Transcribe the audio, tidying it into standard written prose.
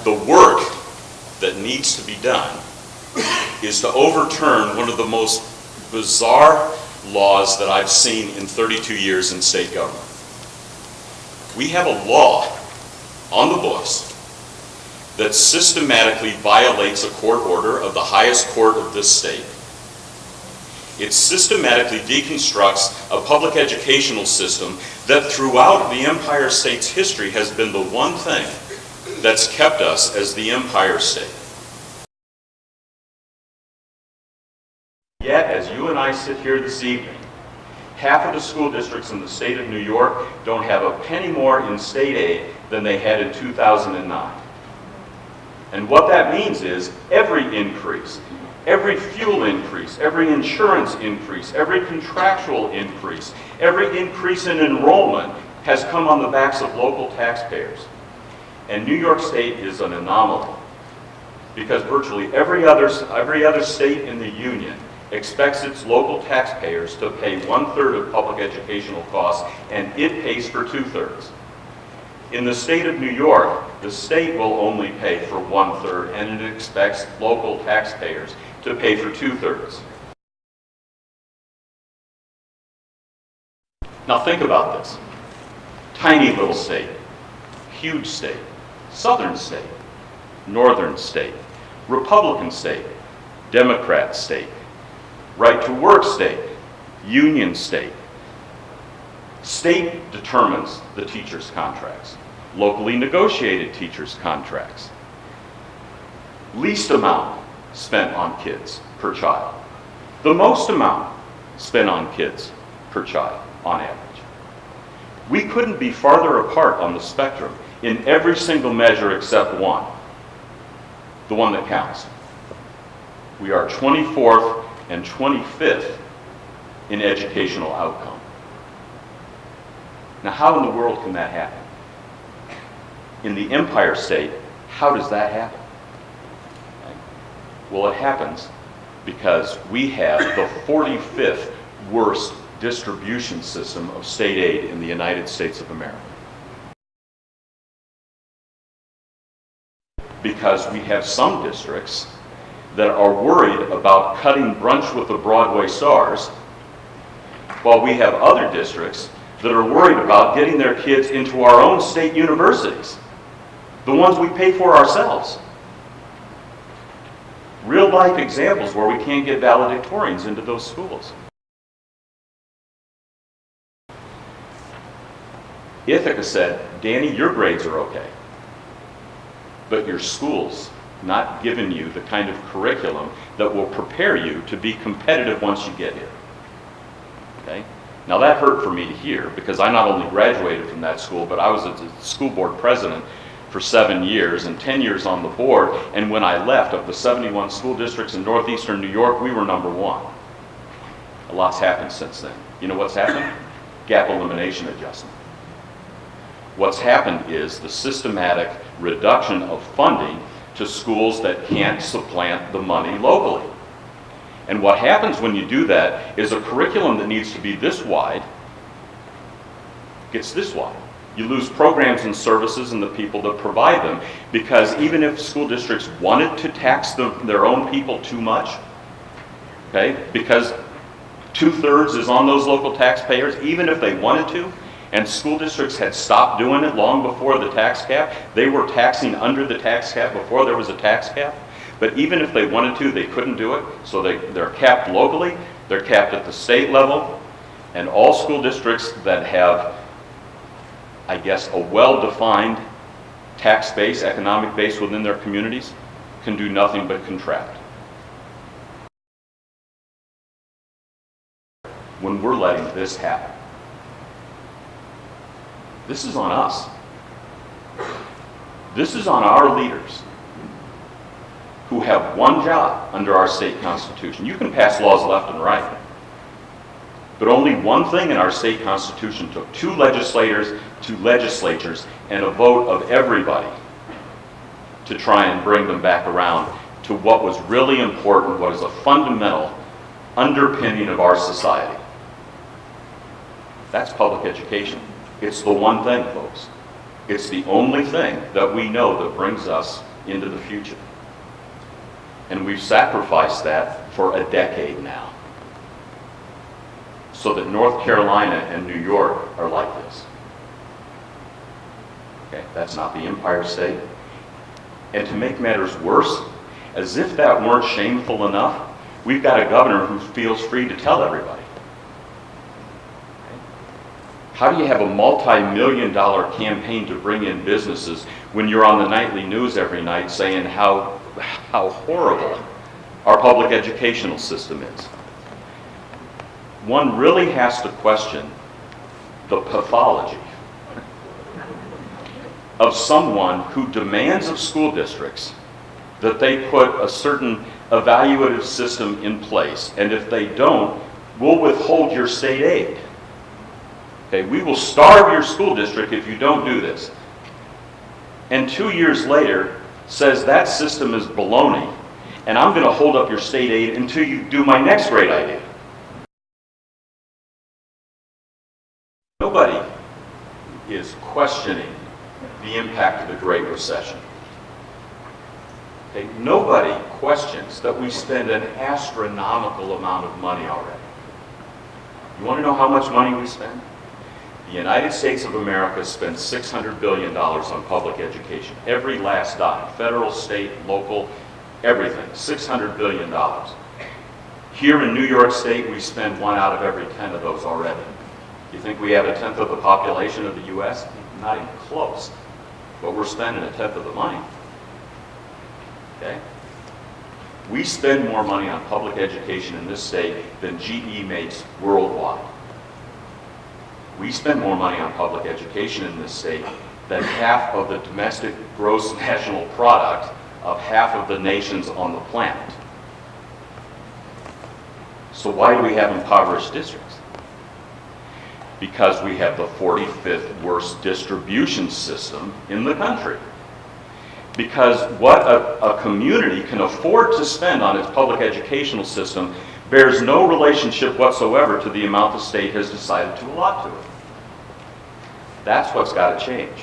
the work that needs to be done is to overturn one of the most bizarre laws that I've seen in 32 years in state government. We have a law on the books that systematically violates a court order of the highest court of this state. It systematically deconstructs a public educational system that throughout the Empire State's history has been the one thing that's kept us as the Empire State. Yet, as you and I sit here this evening, half of the school districts in the state of New York don't have a penny more in state aid than they had in 2009. And what that means is every increase, every fuel increase, every insurance increase, every contractual increase, every increase in enrollment has come on the backs of local taxpayers. And New York State is an anomaly because virtually every other state in the union expects its local taxpayers to pay 1/3 of public educational costs, and it pays for 2/3. In the state of New York, the state will only pay for 1/3, and it expects local taxpayers to pay for 2/3. Now think about this. Tiny little state, huge state, southern state, northern state, Republican state, Democrat state, right to work state, union state. State determines the teachers' contracts, locally negotiated teachers' contracts. Least amount spent on kids per child. The most amount spent on kids per child on average. We couldn't be farther apart on the spectrum in every single measure except one, the one that counts. We are 24th and 25th in educational outcome. Now, how in the world can that happen? In the Empire State, how does that happen? Well, it happens because we have the 45th worst distribution system of state aid in the United States of America. Because we have some districts that are worried about cutting brunch with the Broadway stars, while we have other districts that are worried about getting their kids into our own state universities, the ones we pay for ourselves. Real life examples where we can't get valedictorians into those schools. Ithaca said, Danny, your grades are okay, but your school's not giving you the kind of curriculum that will prepare you to be competitive once you get here. Okay? Now that hurt for me to hear because I not only graduated from that school, but I was a school board president for 7 years and 10 years on the board, and when I left, of the 71 school districts in northeastern New York, we were number 1. A lot's happened since then. You know what's happened? Gap elimination adjustment. What's happened is the systematic reduction of funding to schools that can't supplant the money locally. And what happens when you do that is a curriculum that needs to be this wide gets this wide. You lose programs and services and the people that provide them, because even if school districts wanted to tax their own people too much, okay, because 2/3 is on those local taxpayers, even if they wanted to, and school districts had stopped doing it long before the tax cap. They were taxing under the tax cap before there was a tax cap. But even if they wanted to, they couldn't do it. So they're capped locally, they're capped at the state level, and all school districts that have, I guess, a well-defined tax base, economic base within their communities can do nothing but contract. When we're letting this happen, this is on us. This is on our leaders who have one job under our state constitution. You can pass laws left and right, but only one thing in our state constitution took 2 legislators, 2 legislatures, and a vote of everybody to try and bring them back around to what was really important, what is a fundamental underpinning of our society. That's public education. It's the one thing, folks. It's the only thing that we know that brings us into the future. And we've sacrificed that for a decade now, so that North Carolina and New York are like this. Okay, that's not the Empire State. And to make matters worse, as if that weren't shameful enough, we've got a governor who feels free to tell everybody. How do you have a multi-million-dollar campaign to bring in businesses when you're on the nightly news every night saying how horrible our public educational system is? One really has to question the pathology of someone who demands of school districts that they put a certain evaluative system in place, and if they don't, we'll withhold your state aid. Okay, we will starve your school district if you don't do this. And 2 years later says that system is baloney, and I'm going to hold up your state aid until you do my next great idea. Nobody is questioning the impact of the Great Recession. Okay, nobody questions that we spend an astronomical amount of money already. You want to know how much money we spend? The United States of America spends $600 billion on public education. Every last dime, federal, state, local, everything, $600 billion. Here in New York State, we spend 1 out of every 10 of those already. You think we have 1/10 of the population of the U.S.? Not even close. But we're spending 1/10 of the money. Okay? We spend more money on public education in this state than GE makes worldwide. We spend more money on public education in this state than half of the domestic gross national product of half of the nations on the planet. So why do we have impoverished districts? Because we have the 45th worst distribution system in the country. Because what a community can afford to spend on its public educational system bears no relationship whatsoever to the amount the state has decided to allot to it. That's what's got to change.